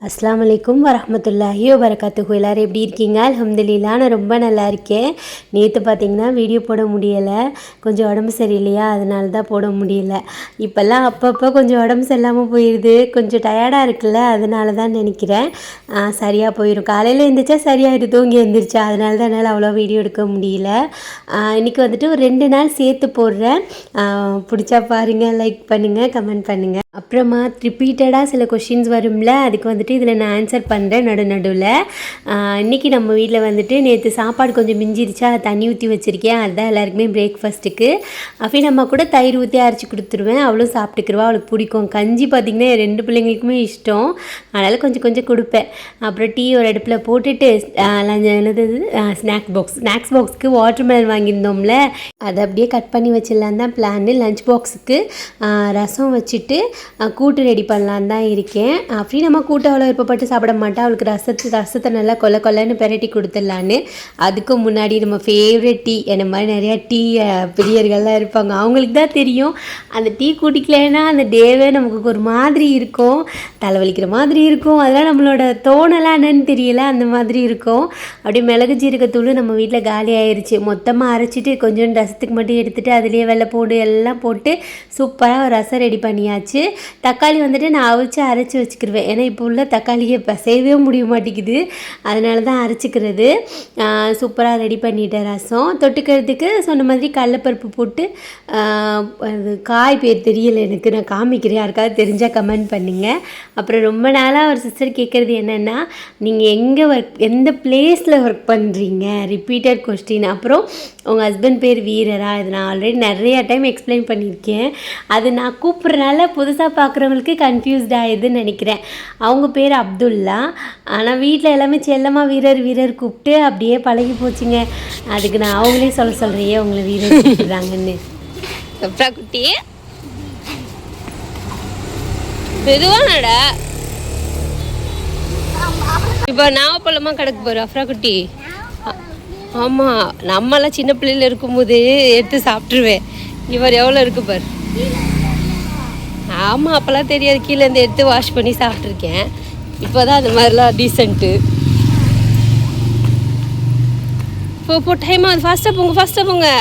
அஸ்ஸலாமு அலைக்கும் வரஹ்மத்துல்லாஹி வபரகாத்துஹு. எல்லோரும் எப்படி இருக்கீங்க? அல்ஹம்துலில்லாஹ், நான் ரொம்ப நல்லா இருக்கேன். நேற்று பார்த்திங்கன்னா வீடியோ போட முடியலை, கொஞ்சம் உடம்பு சரியில்லையா, அதனால தான் போட முடியல. இப்போல்லாம் அப்பப்போ கொஞ்சம் உடம்பு சரியில்லாமல் போயிடுது, கொஞ்சம் டயர்டாக இருக்குல்ல, அதனால தான் நினைக்கிறேன். சரியாக போயிடும். காலையில் எழுந்திரிச்சா சரியாயிடும், தூங்கி எழுந்திரிச்சா, அதனால தான் என்னால் அவ்வளோ வீடியோ எடுக்க முடியல. இன்றைக்கி வந்துட்டு ஒரு 2 நாள் சேர்த்து போடுறேன். பிடிச்சா பாருங்கள், லைக் பண்ணுங்கள், கமெண்ட் பண்ணுங்கள். அப்புறமா ரிப்பீட்டடாக சில கொஷின்ஸ் வரும்ல, அதுக்கு வந்துட்டு இதில் நான் ஆன்சர் பண்ணுறேன் நடுவில். இன்றைக்கி நம்ம வீட்டில் வந்துட்டு நேற்று சாப்பாடு கொஞ்சம் மிஞ்சிருச்சா, தண்ணி ஊற்றி வச்சுருக்கேன், அதுதான் எல்லாருக்குமே பிரேக்ஃபாஸ்ட்டுக்கு. அம்மா கூட தயிர் ஊற்றி அரைச்சி கொடுத்துருவேன், அவளும் சாப்பிட்டுக்குருவா, அவளுக்கு பிடிக்கும். கஞ்சி பார்த்திங்கன்னா 2 பிள்ளைங்களுக்குமே இஷ்டம், அதனால் கொஞ்சம் கொஞ்சம் கொடுப்பேன். அப்புறம் டீ ஒரு அடுப்பில் போட்டுட்டு என்னது ஸ்நாக்ஸ் பாக்ஸுக்கு வாட்டர்மெலன் வாங்கியிருந்தோம்ல, அதை அப்படியே கட் பண்ணி வச்சிடலான் தான் பிளான். லஞ்ச் பாக்ஸுக்கு ரசம் வச்சுட்டு கூட்டு ரெடி பண்ணலான் தான் இருக்கேன். நம்ம கூட்டு அவ்வளோ விருப்பப்பட்டு சாப்பிட மாட்டேன், அவளுக்கு ரசத்தை நல்லா கொல்லன்னு பெரட்டி கொடுத்துடலான்னு. அதுக்கு முன்னாடி நம்ம ஃபேவரட் டீ, என்ன மாதிரி நிறையா டீ பிரியர்கள்லாம் இருப்பாங்க, அவங்களுக்கு தான் தெரியும். அந்த டீ குடிக்கலைன்னா அந்த டேவே நமக்கு ஒரு மாதிரி இருக்கும், தலைவலிக்கிற மாதிரி இருக்கும், அதெல்லாம் நம்மளோட தோணலாம் என்னன்னு தெரியல, அந்த மாதிரி இருக்கும். அப்படியே மிளகு ஜீரகத்தூள் நம்ம வீட்டில் காலி ஆயிடுச்சு, மொத்தமாக அரைச்சிட்டு கொஞ்சம் ரசத்துக்கு மட்டும் எடுத்துகிட்டு அதுலேயே வெள்ளைப்பூடு எல்லாம் போட்டு சூப்பராக ஒரு ரசம் ரெடி பண்ணியாச்சு. தக்காளி வந்துட்டு நான் அரைச்சி வச்சுக்கிருவேன், ஏன்னா இப்போ உள்ள தக்காளியை செய்யவே முடிய மாட்டேங்குது, அதனால தான் அரைச்சிக்கிறது. சூப்பராக ரெடி பண்ணிட்டேன். ரசம் தொட்டுக்கிறதுக்கு சொன்ன மாதிரி கடலைப்பருப்பு போட்டு, அது காய் பேர் தெரியலை எனக்கு, நான் காமிக்கிறேன், யாருக்காவது தெரிஞ்சால் கமெண்ட் பண்ணுங்கள். அப்புறம் ரொம்ப நாளாக ஒரு சிஸ்டர் கேட்குறது என்னென்னா, நீங்கள் எந்த பிளேஸில் ஒர்க் பண்ணுறீங்க, ரிப்பீட்டட் கொஸ்டின். அப்புறம் உங்கள் ஹஸ்பண்ட் பேர் வீரரா, இது நான் ஆல்ரெடி நிறையா டைம் எக்ஸ்பிளைன் பண்ணியிருக்கேன். அது நான் கூப்பிட்றனால புதுசாக பார்க்குறவங்களுக்கு கன்ஃபியூஸ்ட் ஆகிடுதுன்னு நினைக்கிறேன். அவங்க பேர் அப்துல்லா, ஆனால் வீட்டில் எல்லாமே செல்லமாக வீரர் கூப்பிட்டு அப்படியே பழகி போச்சுங்க. அதுக்கு நான் அவங்களே சொல்கிறேன் அவங்கள வீரர் கூப்பிட்றாங்கன்னு. அப்ரா குட்டி மெதுவானடா, இப்போ நாவப்பழமாக கிடக்கு போகிற அப்ரா குட்டி. ஆமாம், நம்மளாம் சின்ன பிள்ளையில் இருக்கும்போது எடுத்து சாப்பிட்ருவேன். இவர் எவ்வளோ இருக்கு பார். ஆமாம், அப்போல்லாம் தெரியாது, கீழேருந்து எடுத்து வாஷ் பண்ணி சாப்பிட்ருக்கேன். இப்போ தான் அந்த மாதிரிலாம் டீசென்ட்டு. போ டைம் ஆகுது, ஃபாஸ்ட்டாக போங்க.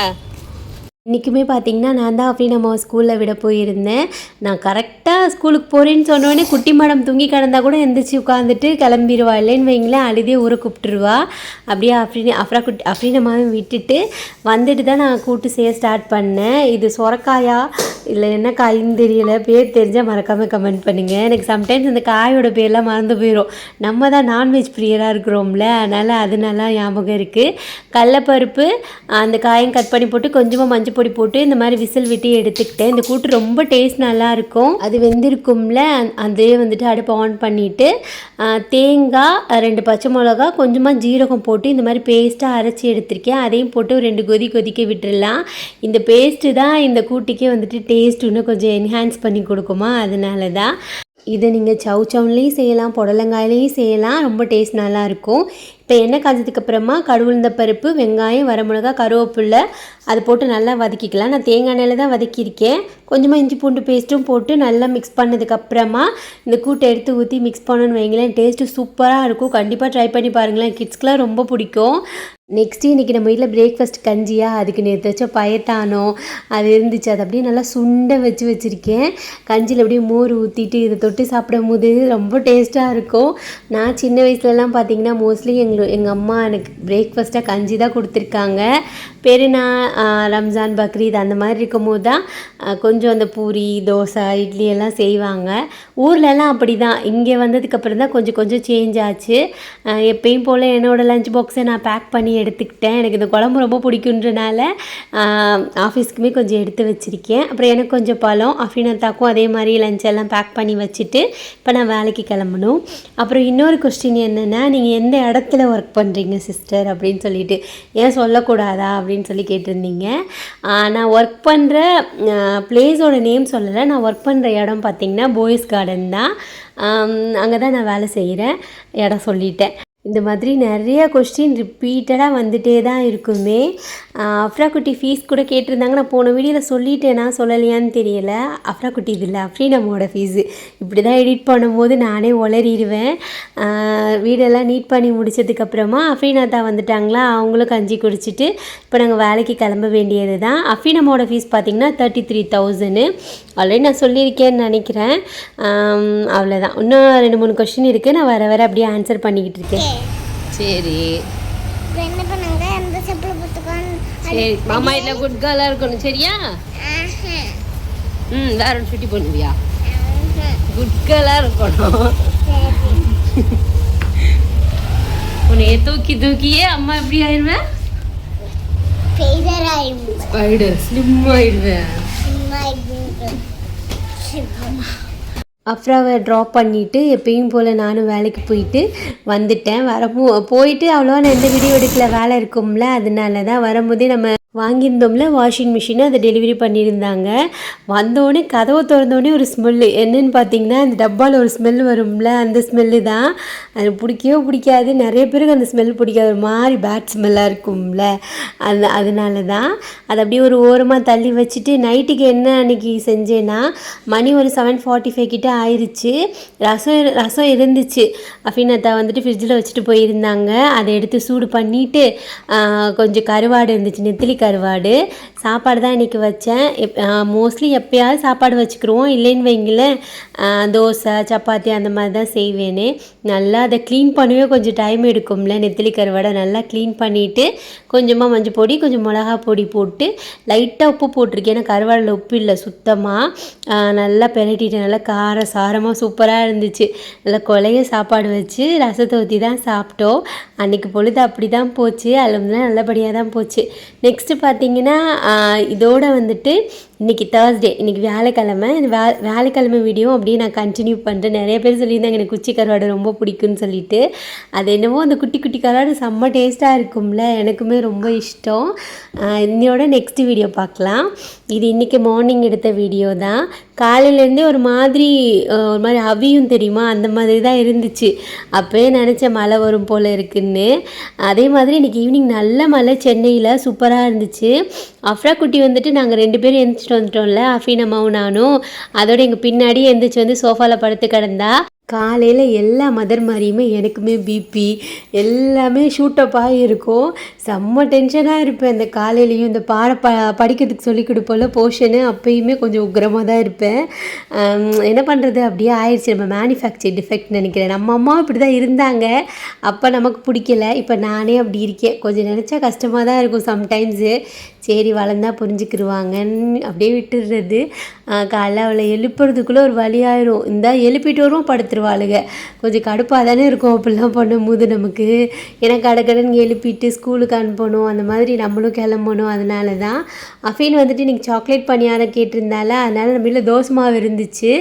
இன்றைக்குமே பார்த்திங்கன்னா நான் தான் அம்மாவை ஸ்கூலில் விட போயிருந்தேன். நான் கரெக்டாக ஸ்கூலுக்கு போகிறேன்னு சொன்னோடனே குட்டி மேடம் தூங்கி கிடந்தா கூட எந்திரிச்சு உட்காந்துட்டு கிளம்பிடுவா, இல்லைன்னு வைங்களேன் அழுதே ஊரை கூப்பிட்டுருவா. அப்படியே அம்மாவை விட்டுட்டு வந்துட்டு தான் நான் கூட்டு செய்ய ஸ்டார்ட் பண்ணேன். இது சொரக்காயா இல்லை என்ன காயின்னு தெரியல, பேர் தெரிஞ்சால் மறக்காமல் கமெண்ட் பண்ணுங்கள். எனக்கு சம்டைம்ஸ் இந்த காயோட பேர்லாம் மறந்து போயிடும், நம்ம தான் நான்வெஜ் பிரியராக இருக்கிறோம்ல, அதனால் அது நல்லா ஞாபகம் இருக்குது. கடலைப்பருப்பு அந்த காயம் கட் பண்ணி போட்டு கொஞ்சமாக மஞ்சள் பொடி போட்டு இந்த மாதிரி விசில் விட்டு எடுத்துக்கிட்டேன். இந்த கூட்டு ரொம்ப டேஸ்ட் நல்லாயிருக்கும். அது வெந்திருக்கும்ல, அதே வந்துட்டு அடுப்பை ஆன் பண்ணிவிட்டு தேங்காய் 2 பச்சை மிளகா கொஞ்சமாக ஜீரகம் போட்டு இந்த மாதிரி பேஸ்ட்டாக அரைச்சி எடுத்திருக்கேன். அதையும் போட்டு 2 கொதிக்க விட்டுடலாம். இந்த பேஸ்ட்டு தான் இந்த கூட்டுக்கே வந்துட்டு டேஸ்ட் இன்னும் கொஞ்சம் என்ஹான்ஸ் பண்ணி கொடுக்குமா, அதனால தான். இதை நீங்கள் சவுச்சவுன்லேயும் செய்யலாம், புடலங்காயிலையும் செய்யலாம், ரொம்ப டேஸ்ட் நல்லாயிருக்கும். இப்போ எண்ணெய் காய்ச்சதுக்கு அப்புறமா கடுகுளுந்த பருப்பு, வெங்காயம், வரமிளகா, கருவேப்பிலை அது போட்டு நல்லா வதக்கிக்கலாம். நான் தேங்காய் எண்ணெயில் தான் வதக்கியிருக்கேன். கொஞ்சமாக இஞ்சி பூண்டு பேஸ்ட்டும் போட்டு நல்லா மிக்ஸ் பண்ணதுக்கப்புறமா இந்த கூட்டை எடுத்து ஊற்றி மிக்ஸ் பண்ணணுன்னு வைங்களேன், டேஸ்ட்டு சூப்பராக இருக்கும். கண்டிப்பாக ட்ரை பண்ணி பாருங்களேன், கிட்ஸ்க்கெலாம் ரொம்ப பிடிக்கும். நெக்ஸ்ட்டு இன்றைக்கி நம்ம வீட்டில் பிரேக்ஃபாஸ்ட் கஞ்சியா, அதுக்கு நேற்று வச்ச பயத்தானோ அது இருந்துச்சு, அது அப்படியே நல்லா சுண்டை வச்சுருக்கேன். கஞ்சியில் அப்படியே மோர் ஊற்றிட்டு இதை தொட்டு சாப்பிடும் போது ரொம்ப டேஸ்ட்டாக இருக்கும். நான் சின்ன வயசுலலாம் பார்த்திங்கன்னா மோஸ்ட்லி எங்கள் அம்மா எனக்கு பிரேக்ஃபாஸ்ட்டாக கஞ்சி தான் கொடுத்துருக்காங்க. பெருநா, ரம்ஜான், பக்ரீத் அந்த மாதிரி இருக்கும் போது தான் கொஞ்சம் அந்த பூரி, தோசை, இட்லி எல்லாம் செய்வாங்க. ஊர்லலாம் அப்படி தான், இங்கே வந்ததுக்கப்புறம் தான் கொஞ்சம் சேஞ்ச் ஆச்சு. எப்பயும் போல் என்னோடய லஞ்ச் பாக்ஸை நான் பேக் பண்ணி எடுத்துக்கிட்டேன். எனக்கு இந்த குழம்பு ரொம்ப பிடிக்குன்றனால ஆஃபீஸ்க்குமே கொஞ்சம் எடுத்து வச்சுருக்கேன். அப்புறம் எனக்கு கொஞ்சம் பழம், அஃபினத்தாக்கும் அதே மாதிரி லஞ்செல்லாம் பேக் பண்ணி வச்சுட்டு இப்போ நான் வேலைக்கு கிளம்பணும். அப்புறம் இன்னொரு கொஸ்டின் என்னென்னா, நீங்கள் எந்த இடத்துல ஒர்க் பண்ணுறீங்க சிஸ்டர் அப்படின்னு சொல்லிட்டு, ஏன் சொல்லக்கூடாதா அப்படின்னு சொல்லி கேட்டிருந்தீங்க. நான் ஒர்க் பண்ணுற பிளேஸோட நேம் சொல்லலை, நான் ஒர்க் பண்ணுற இடம் பார்த்திங்கன்னா போய்ஸ் கார்டன் தான். அங்கே தான் நான் வேலை செய்கிறேன், இடம் சொல்லிட்டேன். இந்த மாதிரி நிறைய கொஸ்டின் ரிப்பீட்டடாக வந்துகிட்டே தான் இருக்குமே. அஃப்ரா குட்டி ஃபீஸ் கூட கேட்டிருந்தாங்க. நான் போன வீடியோவில் சொல்லிட்டேனா சொல்லலையான்னு தெரியல. அஃப்ரா குட்டி இது இல்லை, அஃப்ரீனமோட ஃபீஸு. இப்படி தான் எடிட் பண்ணும்போது நானே உளறிடுவேன். வீடெல்லாம் நீட் பண்ணி முடிச்சதுக்கப்புறமா அஃப்ரீனாத்தா வந்துட்டாங்களா, அவங்களும் கஞ்சி குடிச்சிட்டு இப்போ நாங்கள் வேலைக்கு கிளம்ப வேண்டியது தான். அஃப்ரீனமோட ஃபீஸ் பார்த்திங்கன்னா 33,000. ஆல்ரெடி நான் சொல்லியிருக்கேன்னு நினைக்கிறேன். அவ்வளோதான். இன்னும் 2-3 கொஸ்டின் இருக்குது. நான் வர வர அப்படியே ஆன்சர் பண்ணிக்கிட்டு இருக்கேன். சரி என்ன பண்ணாங்க அந்த செப்பல் புத்தகம் சரி, மாமா இல்லை குட் கேர்ளாக இருக்கணும் சரியா? வேற ஒரு சுட்டி பண்ணுவியா? குட் கேர்ளாக இருக்கணும். உன்னைய தூக்கி தூக்கியே அம்மா எப்படி ஆயிடுவேன்? ஸ்பைடர் ஸ்லிம் ஆயிடுவேன். அஃப்ராவை ட்ராப் பண்ணிவிட்டு எப்பயும் போல் நானும் வேலைக்கு போயிட்டு வந்துட்டேன். போயிட்டு அவ்வளோவா நான் எந்த வீடியோ எடுக்கல, வேலை இருக்கும்ல, அதனால தான் வரும்போதே நம்ம வாங்கியிருந்தோம்ல வாஷிங் மிஷினை, அதை டெலிவரி பண்ணியிருந்தாங்க. வந்தோடனே கதவை திறந்தோடனே ஒரு ஸ்மெல்லு என்னென்னு பார்த்தீங்கன்னா, அந்த டப்பாவில் ஒரு ஸ்மெல் வரும்ல, அந்த ஸ்மெல்லு தான். அது பிடிக்கவே பிடிக்காது. நிறைய பேருக்கு அந்த ஸ்மெல் பிடிக்காது, ஒரு மாதிரி பேட் ஸ்மெல்லாக இருக்கும்ல, அதனால தான் அதை அப்படியே ஒரு ஓரமாக தள்ளி வச்சுட்டு நைட்டுக்கு என்ன அன்றைக்கி செஞ்சேன்னா, மணி ஒரு 7:45 கிட்ட ஆயிடுச்சு. ரசம் இருந்துச்சு. அஃபீனத்தா வந்துட்டு ஃப்ரிட்ஜில் வச்சுட்டு போயிருந்தாங்க. அதை எடுத்து சூடு பண்ணிவிட்டு கொஞ்சம் கருவாடு இருந்துச்சு, நெத்திலி கருவாடு. சாப்பாடு தான் இன்றைக்கி வச்சேன். மோஸ்ட்லி எப்போயாவது சாப்பாடு வச்சுக்கிருவோம், இல்லைன்னு வைங்களேன் தோசை சப்பாத்தி அந்த மாதிரி தான் செய்வேனே. நல்லா அதை க்ளீன் பண்ணவே கொஞ்சம் டைம் எடுக்கும்ல. நெத்திலி கருவாடை நல்லா க்ளீன் பண்ணிவிட்டு கொஞ்சமாக மஞ்சள் பொடி கொஞ்சம் மிளகா பொடி போட்டு லைட்டாக உப்பு போட்டிருக்கேன். ஏன்னா கருவாடில் உப்பு இல்லை சுத்தமாக. நல்லா பெரட்டிட்டு நல்லா சாரமாக சூப்பராக இருந்துச்சு. நல்லா கொலைய சாப்பாடு வச்சு ரசத்தை ஊற்றி தான் சாப்பிட்டோம். அன்றைக்கி பொழுது அப்படி தான் போச்சு. அலுவலாம் நல்லபடியாக தான் போச்சு. நெக்ஸ்ட்டு பார்த்திங்கன்னா இதோட வந்துட்டு இன்றைக்கி தேர்ஸ்டே, இன்றைக்கி வியாழக்கிழமை. இந்த வியாழக்கிழமை வீடியோ அப்படியே நான் கண்டினியூ பண்ணுறேன். நிறைய பேர் சொல்லியிருந்தாங்க எனக்கு குச்சி கருவாடு ரொம்ப பிடிக்குன்னு சொல்லிட்டு. அது என்னவோ அந்த குட்டி குட்டி கருவாடு செம்ம டேஸ்ட்டாக இருக்கும்ல, எனக்குமே ரொம்ப இஷ்டம். இன்னையோட நெக்ஸ்ட் வீடியோ பார்க்கலாம். இது இன்றைக்கி மார்னிங் எடுத்த வீடியோ தான். காலையிலேருந்தே ஒரு மாதிரி அவியும் தெரியுமா, அந்த மாதிரி தான் இருந்துச்சு. அப்போயே நினச்சேன் மழை வரும் போல் இருக்குன்னு. அதே மாதிரி இன்றைக்கி ஈவினிங் நல்ல மழை சென்னையில் சூப்பராக இருந்துச்சு. அஃப்ரா குட்டி வந்துட்டு நாங்கள் 2 பேரும் எழுந்திரிச்சிட்டு வந்துட்டோம்ல, அஃபீனம்மாவும் நானும். அதோட எங்கள் பின்னாடி எழுந்திரிச்சு வந்து சோஃபாவில் படுத்து கிடந்தா. காலையில் எல்லா மதர் மாதிரியுமே எனக்குமே பிபி எல்லாமே ஷூட்டப்பாக இருக்கும். செம்ம டென்ஷனாக இருப்பேன். இந்த காலையிலையும் இந்த படிக்கிறதுக்கு சொல்லிக் கொடுப்போம்ல போர்ஷனு, அப்போயுமே கொஞ்சம் உக்கிரமாக தான் இருப்பேன். என்ன பண்ணுறது, அப்படியே ஆயிடுச்சு. நம்ம மேனுஃபேக்சர் டிஃபெக்ட் நினைக்கிறேன். நம்ம அம்மா இப்படி தான் இருந்தாங்க, அப்போ நமக்கு பிடிக்கல. இப்போ நானே அப்படி இருக்கேன். கொஞ்சம் நினச்சா கஷ்டமாக தான் இருக்கும் சம்டைம்ஸு. சரி வளர்ந்தா புரிஞ்சுக்கிடுவாங்கன்னு அப்படியே விட்டுடுறது. காலைல அவளை எழுப்புறதுக்குள்ளே ஒரு வழியாயிரும். இந்த எழுப்பிட்டு வருவோம் படுத்துருவாளுங்க. கொஞ்சம் கடுப்பாக தானே இருக்கும் அப்படிலாம் பண்ணும்போது நமக்கு. ஏன்னா கடைக்கடன்னு எழுப்பிட்டு ஸ்கூலுக்கு அனுப்பணும், அந்த மாதிரி நம்மளும் கிளம்பணும். அதனால தான் அஃபீன் வந்துட்டு இன்றைக்கி சாக்லேட் பணியாரம் கேட்டிருந்தால, அதனால் நம்ம வீட்டில் தோசை மாவு இருந்துச்சு.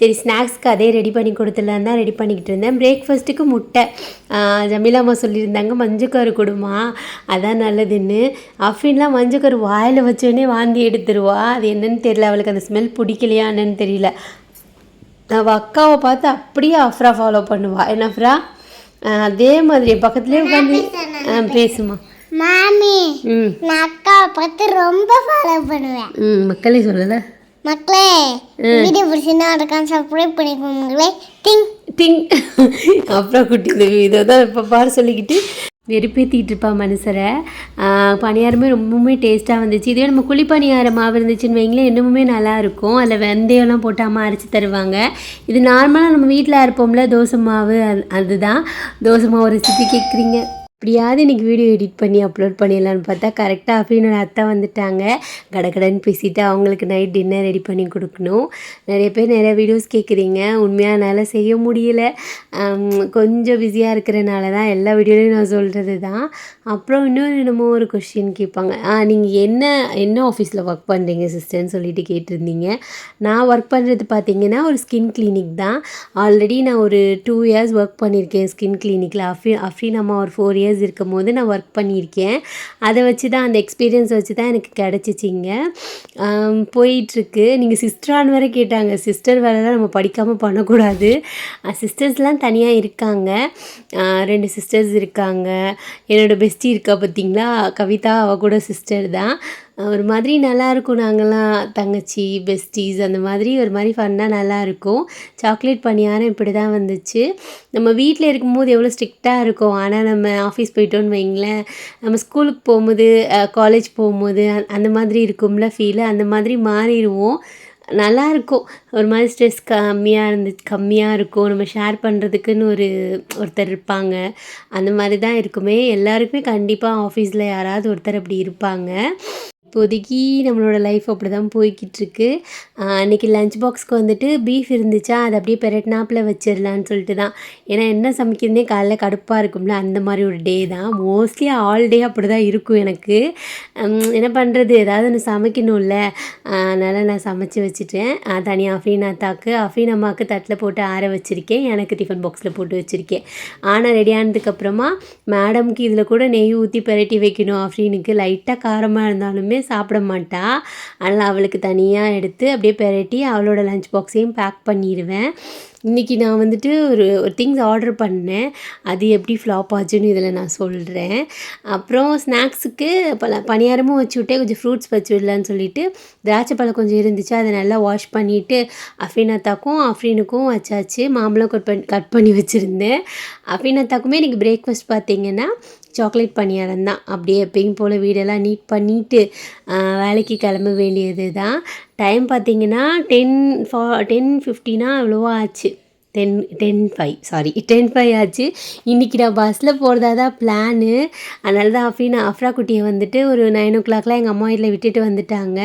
சரி ஸ்நாக்ஸ்க்கு அதே ரெடி பண்ணி கொடுத்துடலாம் தான் ரெடி பண்ணிக்கிட்டு இருந்தேன். பிரேக்ஃபாஸ்ட்டுக்கு முட்டை. ஜமீலாம்மா சொல்லியிருந்தாங்க மஞ்சக்கரு கொடுமா, அதான் நல்லதுன்னு. அஃபீன்லாம் மஞ்சக்கரு வாயில் வச்சோடனே வாந்தி எடுத்துருவா. அது என்னன்னு தெரியல, அவளுக்கு அந்த ஸ்மெல் பிடிக்கலையா என்னன்னு தெரியல. அவள் அக்காவை பார்த்து அப்படியே அஃப்ரா ஃபாலோ பண்ணுவாள். என்ன அஃப்ரா அதே மாதிரி பக்கத்துலேயே உட்காந்து பேசுமா. மாமி நான் அக்காவை பார்த்து ரொம்ப ஃபாலோ பண்ணுவேன். மக்களே சொல்லலை. மக்களே வீடியோ பிடிச்சிருந்தா அதுக்கான சப்ஸ்கிரைப் பண்ணிக்கோங்களே. டிங் டிங். அப்புறம் குட்டி இந்த இதை தான் இப்போ பாரு சொல்லிக்கிட்டு வெறுப்பேற்றிக்கிட்டு இருப்பா மனுஷரை. பணியாரமே ரொம்பவுமே டேஸ்ட்டாக வந்துச்சு. இதுவே நம்ம குழி பணியாரம் மாவு இருந்துச்சுன்னு வைங்களேன், இன்னமுமே நல்லாயிருக்கும். அதில் வெந்தயம்லாம் போட்டு அம்மா அரைச்சி தருவாங்க. இது நார்மலாக நம்ம வீட்டில் அரைப்போம்ல தோசை மாவு, அதுதான். தோசை மாவு ரெசிபி கேட்குறீங்க. எப்படியாவது இன்றைக்கி வீடியோ எடிட் பண்ணி அப்லோட் பண்ணிடலான்னு பார்த்தா கரெக்டாக அஃபீனோட அத்தை வந்துட்டாங்க. கடகடன்னு பேசிவிட்டு அவங்களுக்கு நைட் டின்னர் ரெடி பண்ணி கொடுக்கணும். நிறைய பேர் நிறைய வீடியோஸ் கேட்குறீங்க. உண்மையாக என்னால் செய்ய முடியலை, கொஞ்சம் பிஸியாக இருக்கிறனால தான். எல்லா வீடியோலையும் நான் சொல்கிறது தான். அப்புறம் இன்னொரு என்னமோ ஒரு கொஸ்டின் கேட்பாங்க, நீங்கள் என்ன ஆஃபீஸில் ஒர்க் பண்ணுறீங்க சிஸ்டர்ன்னு சொல்லிட்டு கேட்டிருந்தீங்க. நான் ஒர்க் பண்ணுறது பார்த்தீங்கன்னா ஒரு ஸ்கின் கிளினிக் தான். ஆல்ரெடி நான் ஒரு 2 இயர்ஸ் ஒர்க் பண்ணியிருக்கேன் ஸ்கின் கிளினிக்கில். அஃபீன் அம்மா ஒரு 4 இயர்ஸ் இயர்ஸ் இருக்கும் போது நான் ஒர்க் பண்ணியிருக்கேன். அதை வச்சு தான் அந்த எக்ஸ்பீரியன்ஸ் வச்சு தான் எனக்கு கிடச்சிச்சிங்க. போயிட்டுருக்கு. நீங்கள் சிஸ்டரான்னு வேறு கேட்டாங்க. சிஸ்டர் வேலைலாம் நம்ம படிக்காமல் பண்ணக்கூடாது. சிஸ்டர்ஸ்லாம் தனியாக இருக்காங்க. 2 சிஸ்டர்ஸ் இருக்காங்க. என்னோடய பெஸ்டி இருக்கா பார்த்தீங்களா, கவிதா, அவள் கூட சிஸ்டர் தான். ஒரு மாதிரி நல்லாயிருக்கும். நாங்கள்லாம் தங்கச்சி பெஸ்டீஸ் அந்த மாதிரி ஒரு மாதிரி ஃபன்னாக நல்லாயிருக்கும். சாக்லேட் பணியாரம் இப்படி தான் வந்துச்சு. நம்ம வீட்டில் இருக்கும்போது எவ்வளோ ஸ்ட்ரிக்டாக இருக்கும். ஆனால் நம்ம ஆஃபீஸ் போயிட்டோன்னு வைங்களேன், நம்ம ஸ்கூலுக்கு போகும்போது காலேஜ் போகும்போது அந்த மாதிரி இருக்கும்ல ஃபீலு, அந்த மாதிரி மாறிடுவோம். நல்லாயிருக்கும். ஒரு மாதிரி ஸ்ட்ரெஸ் கம்மியாக இருக்கும். நம்ம ஷேர் பண்ணுறதுக்குன்னு ஒருத்தர் இருப்பாங்க. அந்த மாதிரி தான் இருக்குமே. எல்லாருக்குமே கண்டிப்பாக ஆஃபீஸில் யாராவது ஒருத்தர் அப்படி இருப்பாங்க. இப்போதைக்கு நம்மளோட லைஃப் அப்படி தான் போய்கிட்டுருக்கு. அன்றைக்கி லஞ்ச் பாக்ஸ்க்கு வந்துட்டு பீஃப் இருந்துச்சா, அதை அப்படியே பெரட்னாப்பில் வச்சிடலான்னு சொல்லிட்டு தான். ஏன்னா என்ன சமைக்கிறதுனே காலைல கடுப்பாக இருக்கும்ல, அந்த மாதிரி ஒரு டே தான். மோஸ்ட்லி ஆல் டே அப்படி தான் இருக்கும் எனக்கு. என்ன பண்ணுறது, ஏதாவது ஒன்று சமைக்கணும்ல, அதனால் நான் சமைச்சி வச்சுட்டேன். தனியாக அஃப்ரீன் அம்மாவுக்கு தட்டில் போட்டு ஆற வச்சுருக்கேன். எனக்கு டிஃபன் பாக்ஸில் போட்டு வச்சுருக்கேன். ஆனால் ரெடி ஆனதுக்கப்புறமா மேடம்க்கு இதில் கூட நெய் ஊற்றி பெரட்டி வைக்கணும். அஃப்ரீனுக்கு லைட்டாக காரமாக இருந்தாலுமே சாப்பிட மாட்டா. அதனால் அவளுக்கு தனியாக எடுத்து அப்படியே பெரட்டி அவளோட லஞ்ச் பாக்ஸையும் பேக் பண்ணிடுவேன். இன்றைக்கி நான் வந்துட்டு ஒரு திங்ஸ் ஆர்டர் பண்ணேன். அது எப்படி ஃப்ளாப் ஆச்சுன்னு இதில் நான் சொல்கிறேன். அப்புறம் ஸ்நாக்ஸுக்கு பணியாரமும் வச்சு விட்டேன். கொஞ்சம் ஃப்ரூட்ஸ் வச்சு விடலான்னு சொல்லிட்டு திராட்சை பழம் கொஞ்சம் இருந்துச்சு, அதை நல்லா வாஷ் பண்ணிவிட்டு அஃப்ரீனுக்கும் வச்சாச்சு. மாம்பழம் கட் பண்ணி வச்சுருந்தேன். அஃப்ரீனாத்தாக்குமே இன்றைக்கி பிரேக்ஃபாஸ்ட் பார்த்திங்கன்னா சாக்லேட் பணியாரம் தான். அப்படியே எப்பயும் போல் வீடெல்லாம் நீட் பண்ணிவிட்டு வேலைக்கு கிளம்ப வேண்டியது தான். டைம் பார்த்திங்கன்னா 10:15 எவ்வளவோ ஆச்சு. 10:05 ஆச்சு. இன்றைக்கி நான் பஸ்ஸில் போகிறதா தான் பிளானு. அதனால தான் அஃப்ரா குட்டியை வந்துட்டு ஒரு 9 o'clockலாம் எங்கள் அம்மா வீட்டில் விட்டுட்டு வந்துட்டாங்க.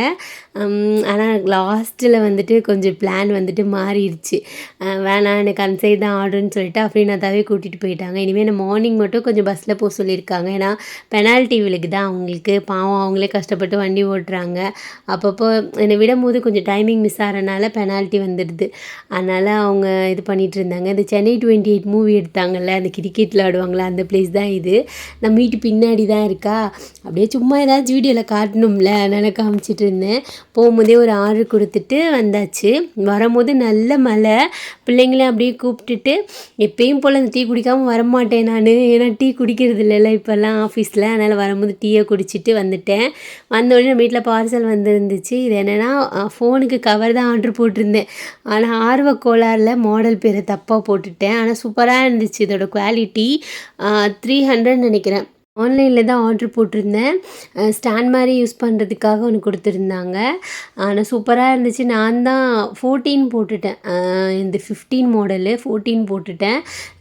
ஆனால் லாஸ்ட்டில் வந்துட்டு கொஞ்சம் பிளான் வந்துட்டு மாறிடுச்சு. வேணாம், எனக்கு அந்த சைடு தான் ஆர்டர்னு சொல்லிட்டு அஃப்ரீனாத்தாவே கூட்டிகிட்டு போயிட்டாங்க. இனிமேல் நான் மார்னிங் மட்டும் கொஞ்சம் பஸ்ஸில் போக சொல்லியிருக்காங்க. ஏன்னா பெனால்ட்டி விழுக்கு தான் அவங்களுக்கு. பாவம், அவங்களே கஷ்டப்பட்டு வண்டி ஓட்டுறாங்க. அப்பப்போ என்னை விடும்போது கொஞ்சம் டைமிங் மிஸ் ஆகிறனால பெனால்ட்டி வந்துடுது. அதனால் அவங்க இது பண்ணிகிட்டு இருந்தாங்க. இந்த சென்னை 28 மூவி எடுத்தாங்கல்ல, அந்த கிரிக்கெட் விளாடுவாங்களா, அந்த பிளேஸ் தான் இது. நம்ம வீட்டு பின்னாடி தான் இருக்கா. அப்படியே சும்மா ஏதாச்சும் வீடியோவில் காட்டணும்ல, அதனால் காமிச்சிட்டு இருந்தேன். போகும்போதே ஒரு ஆர்டர் கொடுத்துட்டு வந்தாச்சு. வரும்போது நல்ல மழை. பிள்ளைங்களையும் அப்படியே கூப்பிட்டுட்டு, எப்பயும் போல் அந்த டீ குடிக்காமல் வரமாட்டேன் நான். ஏன்னா டீ குடிக்கிறது இல்லைல்ல இப்போல்லாம் ஆஃபீஸில். அதனால் வரும்போது டீயை குடிச்சிட்டு வந்துட்டேன். வந்தோடனே நம்ம வீட்டில் பார்சல் வந்துருந்துச்சு. இது என்னென்னா ஃபோனுக்கு கவர் தான் ஆர்டர் போட்டிருந்தேன். ஆனால் ஆர்வ கோளாறில் மாடல் பேரை தப்பாக போட்டுட்டேன். ஆனால் சூப்பராக இருந்துச்சு. இதோட குவாலிட்டி 300 நினைக்கிறேன். ஆன்லைனில் தான் ஆர்டர் போட்டிருந்தேன். ஸ்டாண்ட் மாதிரி யூஸ் பண்ணுறதுக்காக ஒன்று கொடுத்துருந்தாங்க. ஆனால் சூப்பராக இருந்துச்சு. நான் தான் 14 போட்டுட்டேன். இந்த 15 மாடலு 14 போட்டுட்டேன்.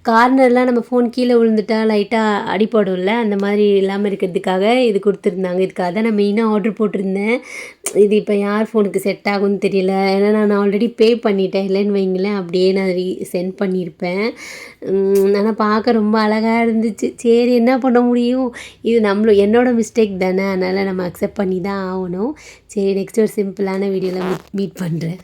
கார்னர்லாம் நம்ம ஃபோன் கீழே விழுந்துட்டா லைட்டாக அடிப்படும்ல, அந்த மாதிரி இல்லாமல் இருக்கிறதுக்காக இது கொடுத்துருந்தாங்க. இதுக்காக தான் நான் மெயினாக ஆர்டர் போட்டிருந்தேன். இது இப்போ யார் ஃபோனுக்கு செட் ஆகும்னு தெரியல. ஏன்னா நான் ஆல்ரெடி பே பண்ணிட்டேன். இல்லைன்னு வைங்களேன், அப்படியே நான் சென்ட் பண்ணியிருப்பேன். ஆனால் பார்க்க ரொம்ப அழகாக இருந்துச்சு. சரி, என்ன பண்ண முடியும், இது என்னோட மிஸ்டேக் தானே. அதனால் நம்ம அக்செப்ட் பண்ணி தான் ஆகணும். சரி, நெக்ஸ்ட் ஒரு சிம்பிளான வீடியோவில் மீட் பண்ணுறேன்.